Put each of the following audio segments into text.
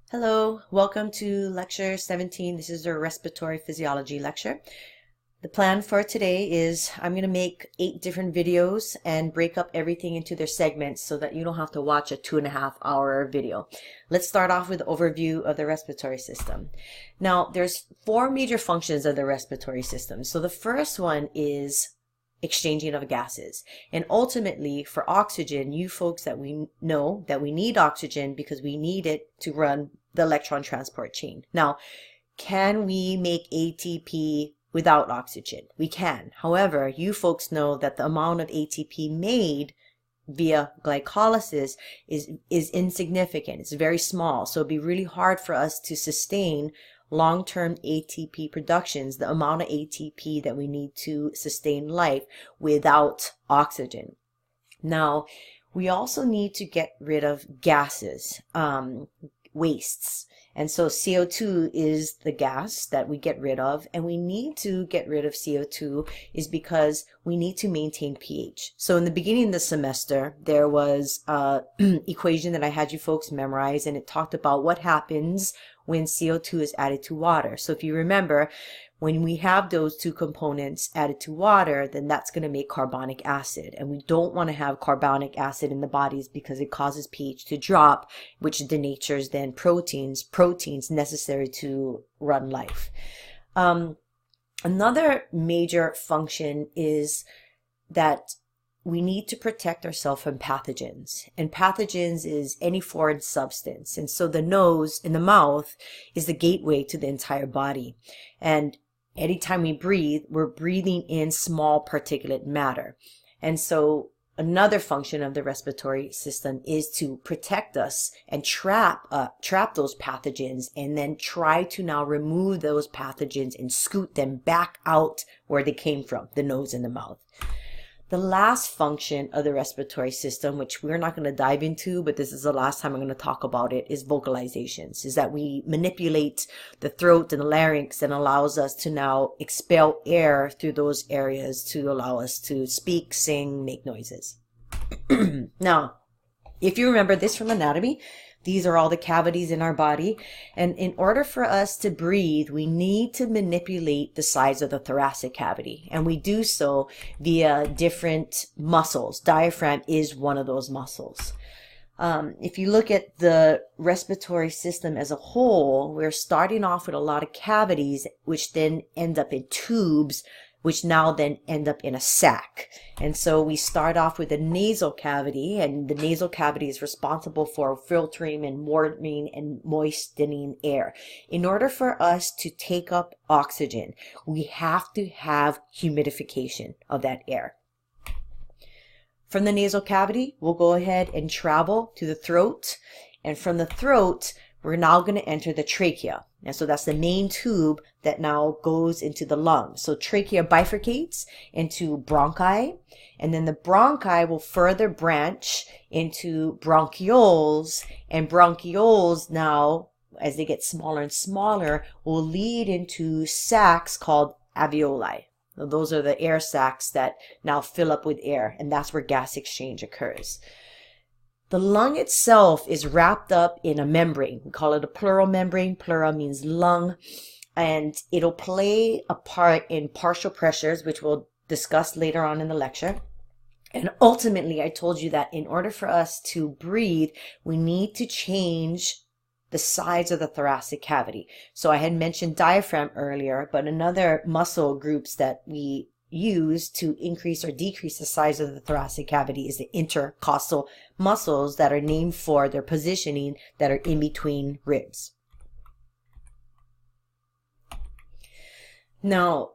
Hello, welcome to lecture 17. This is our respiratory physiology lecture. The plan for today is I'm going to make 8 different videos and break up everything into their segments so that you don't have to watch a 2.5-hour video. Let's start off with an overview of the respiratory system. Now, there's 4 major functions of the respiratory system. So the first one is exchanging of gases, and ultimately for oxygen, you folks that we know that we need oxygen because we need it to run the electron transport chain. Now, can we make ATP without oxygen? We can. However, you folks know that the amount of ATP made via glycolysis is insignificant. It's very small, so it'd be really hard for us to sustain long-term ATP productions, the amount of ATP that we need to sustain life without oxygen. Now, we also need to get rid of gases, wastes. And so CO2 is the gas that we get rid of, and we need to get rid of CO2 is because we need to maintain pH. So in the beginning of the semester, there was an equation that I had you folks memorize, and it talked about what happens when CO2 is added to water. So if you remember, when we have those two components added to water, then that's going to make carbonic acid. And we don't want to have carbonic acid in the bodies because it causes pH to drop, which denatures then proteins necessary to run life. Another major function is that we need to protect ourselves from pathogens. And pathogens is any foreign substance. And so the nose and the mouth is the gateway to the entire body. And anytime we breathe, we're breathing in small particulate matter. And so another function of the respiratory system is to protect us and trap those pathogens, and then try to now remove those pathogens and scoot them back out where they came from, the nose and the mouth. The last function of the respiratory system, which we're not going to dive into, but this is the last time I'm going to talk about it, is vocalizations, is that we manipulate the throat and the larynx and allows us to now expel air through those areas to allow us to speak, sing, make noises. Now, if you remember this from anatomy, these are all the cavities in our body. And in order for us to breathe, we need to manipulate the size of the thoracic cavity. And we do so via different muscles. Diaphragm is one of those muscles. If you look at the respiratory system as a whole, we're starting off with a lot of cavities, which then end up in tubes, which now then end up in a sac. And so we start off with a nasal cavity, and the nasal cavity is responsible for filtering and warming and moistening air. In order for us to take up oxygen, we have to have humidification of that air. From the nasal cavity, we'll go ahead and travel to the throat, and from the throat, we're now going to enter the trachea. And so that's the main tube that now goes into the lungs. So trachea bifurcates into bronchi, and then the bronchi will further branch into bronchioles, and bronchioles now, as they get smaller and smaller, will lead into sacs called alveoli. So those are the air sacs that now fill up with air, and that's where gas exchange occurs. The lung itself is wrapped up in a membrane. We call it a pleural membrane. Pleura means lung. And it'll play a part in partial pressures, which we'll discuss later on in the lecture. And ultimately, I told you that in order for us to breathe, we need to change the size of the thoracic cavity. So I had mentioned diaphragm earlier, but another muscle groups that we use to increase or decrease the size of the thoracic cavity is the intercostal muscles that are named for their positioning that are in between ribs. Now,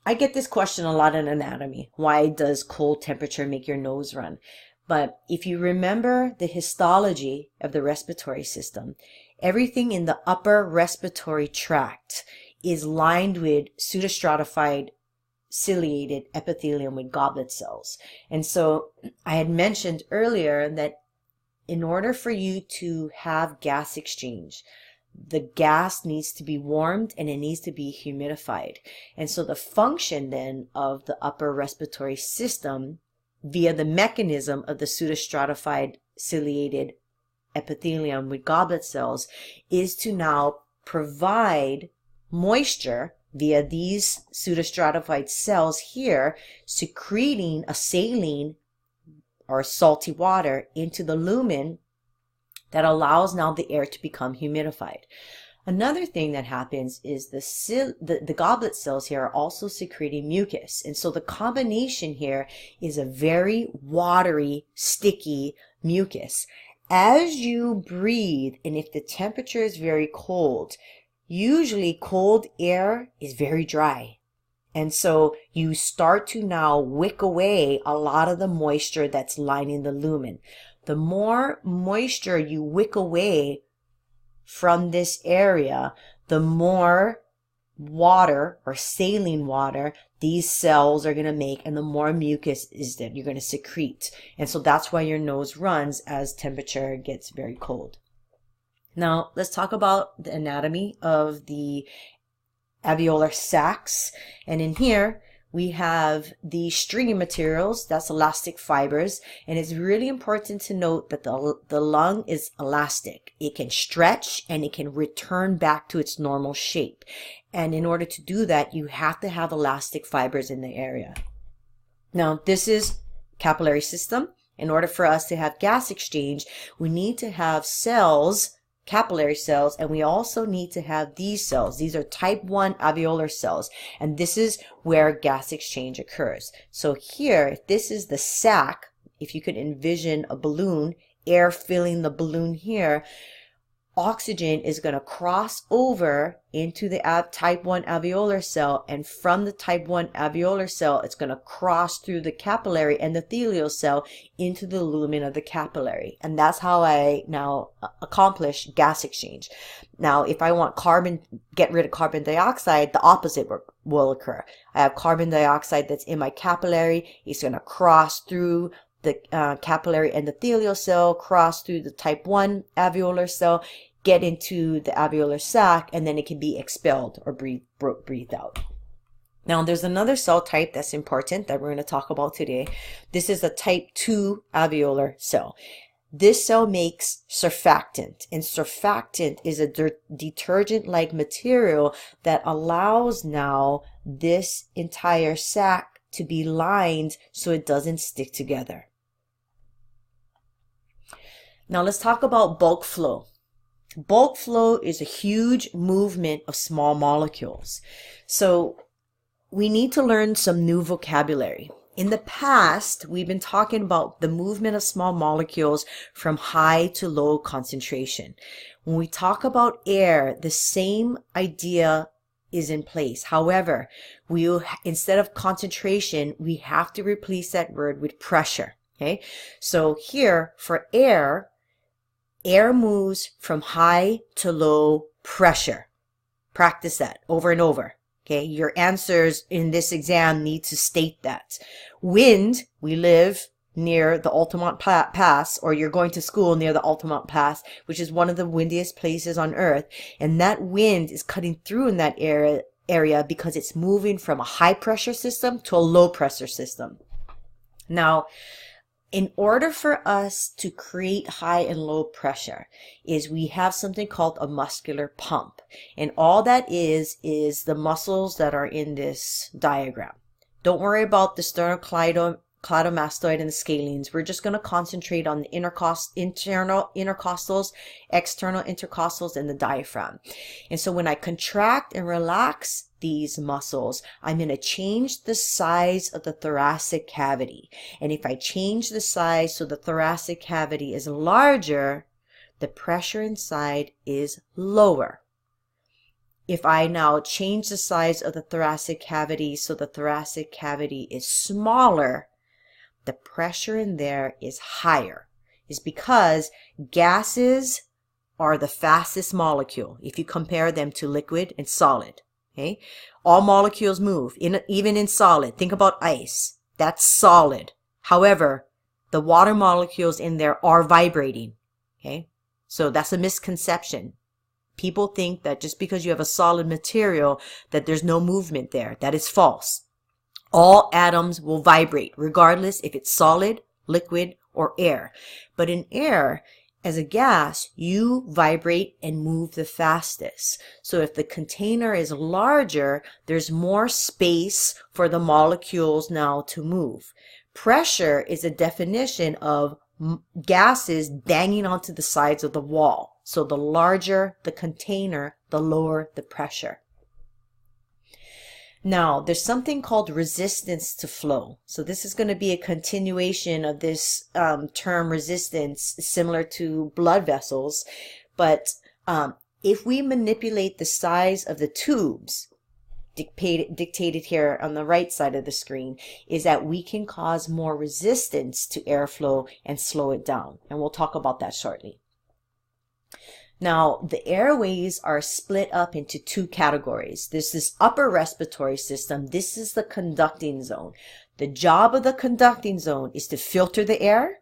I get this question a lot in anatomy. Why does cold temperature make your nose run? But if you remember the histology of the respiratory system, everything in the upper respiratory tract is lined with pseudostratified ciliated epithelium with goblet cells. And so I had mentioned earlier that in order for you to have gas exchange, the gas needs to be warmed and it needs to be humidified. And so the function then of the upper respiratory system via the mechanism of the pseudostratified ciliated epithelium with goblet cells is to now provide moisture via these pseudostratified cells here, secreting a saline or salty water into the lumen that allows now the air to become humidified. Another thing that happens is the goblet cells here are also secreting mucus. And so the combination here is a very watery, sticky mucus. As you breathe, and if the temperature is very cold, usually cold air is very dry. And so you start to now wick away a lot of the moisture that's lining the lumen. The more moisture you wick away from this area, the more water or saline water these cells are going to make, and the more mucus is that you're going to secrete. And so that's why your nose runs as temperature gets very cold. Now, let's talk about the anatomy of the alveolar sacs. And in here, we have the stringy materials, that's elastic fibers, and it's really important to note that the lung is elastic. It can stretch and it can return back to its normal shape. And in order to do that, you have to have elastic fibers in the area. Now, this is capillary system. In order for us to have gas exchange, we need to have cells, capillary cells, and we also need to have these cells. These are type 1 alveolar cells, and this is where gas exchange occurs. So here, if this is the sac, if you could envision a balloon, air filling the balloon here, oxygen is going to cross over into the type 1 alveolar cell, and from the type 1 alveolar cell, it's going to cross through the capillary endothelial cell into the lumen of the capillary. And that's how I now accomplish gas exchange. Now, if I want get rid of carbon dioxide, the opposite will occur. I have carbon dioxide that's in my capillary. It's going to cross through the capillary endothelial cell, cross through the type 1 alveolar cell, get into the alveolar sac, and then it can be expelled or breathed out. Now, there's another cell type that's important that we're going to talk about today. This is a type 2 alveolar cell. This cell makes surfactant, and surfactant is a detergent-like material that allows now this entire sac to be lined so it doesn't stick together. Now let's talk about bulk flow. Bulk flow is a huge movement of small molecules. So we need to learn some new vocabulary. In the past, we've been talking about the movement of small molecules from high to low concentration. When we talk about air, the same idea is in place. However, instead of concentration, we have to replace that word with pressure. Okay, so here for air moves from high to low pressure. Practice that over and over. Okay, your answers in this exam need to state that. Wind, we live near the Altamont Pass, or you're going to school near the Altamont Pass, which is one of the windiest places on earth. And that wind is cutting through in that area because it's moving from a high pressure system to a low pressure system. Now, in order for us to create high and low pressure is we have something called a muscular pump. And all that is the muscles that are in this diagram. Don't worry about the sternocleidomastoid and the scalenes. We're just going to concentrate on the internal intercostals, external intercostals, and the diaphragm. And so when I contract and relax these muscles, I'm going to change the size of the thoracic cavity. And if I change the size so the thoracic cavity is larger, the pressure inside is lower. If I now change the size of the thoracic cavity so the thoracic cavity is smaller, the pressure in there is higher. It's because gases are the fastest molecule if you compare them to liquid and solid. Okay? All molecules move, even in solid. Think about ice. That's solid. However, the water molecules in there are vibrating. Okay? So that's a misconception. People think that just because you have a solid material that there's no movement there. That is false. All atoms will vibrate, regardless if it's solid, liquid, or air. But in air, As a gas, you vibrate and move the fastest. So if the container is larger, there's more space for the molecules now to move. Pressure is a definition of gases banging onto the sides of the wall. So the larger the container, the lower the pressure. Now, there's something called resistance to flow. So this is going to be a continuation of this term resistance, similar to blood vessels. But if we manipulate the size of the tubes, dictated here on the right side of the screen, is that we can cause more resistance to airflow and slow it down. And we'll talk about that shortly. Now, the airways are split up into two categories. There's this upper respiratory system. This is the conducting zone. The job of the conducting zone is to filter the air,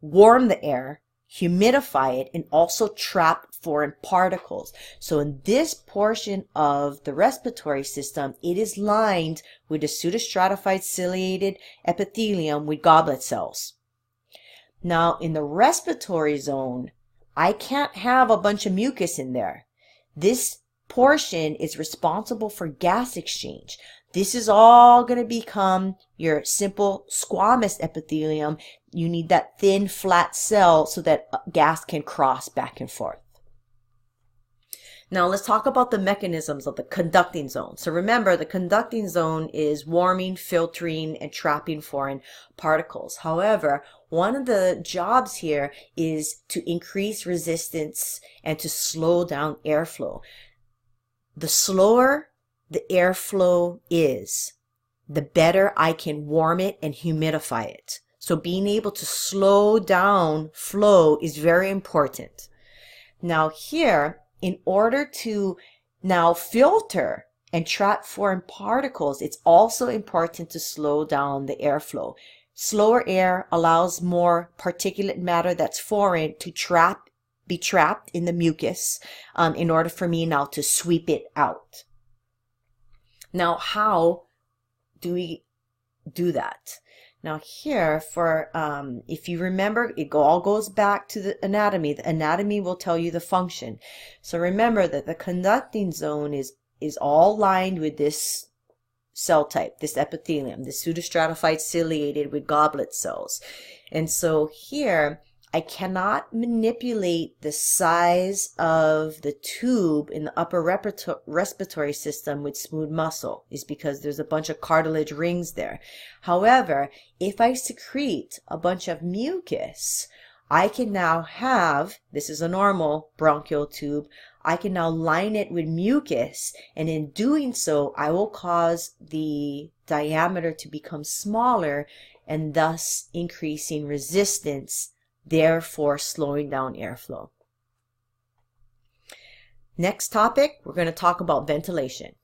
warm the air, humidify it, and also trap foreign particles. So in this portion of the respiratory system, it is lined with a pseudostratified ciliated epithelium with goblet cells. Now, in the respiratory zone, I can't have a bunch of mucus in there. This portion is responsible for gas exchange. This is all going to become your simple squamous epithelium. You need that thin, flat cell so that gas can cross back and forth. Now let's talk about the mechanisms of the conducting zone. So remember, the conducting zone is warming, filtering, and trapping foreign particles. However, one of the jobs here is to increase resistance and to slow down airflow. The slower the airflow is, the better I can warm it and humidify it. So being able to slow down flow is very important. Now here, in order to now filter and trap foreign particles, it's also important to slow down the airflow. Slower air allows more particulate matter that's foreign to be trapped in the mucus in order for me now to sweep it out. Now, how do we do that? Now here, for if you remember, it all goes back to the anatomy. The anatomy will tell you the function. So remember that the conducting zone is all lined with this cell type, this epithelium, this pseudostratified ciliated with goblet cells. And so here, I cannot manipulate the size of the tube in the upper respiratory system with smooth muscle, is because there's a bunch of cartilage rings there. However, if I secrete a bunch of mucus, I can now have, this is a normal bronchial tube, I can now line it with mucus, and in doing so, I will cause the diameter to become smaller and thus increasing resistance, therefore slowing down airflow. Next topic, we're going to talk about ventilation.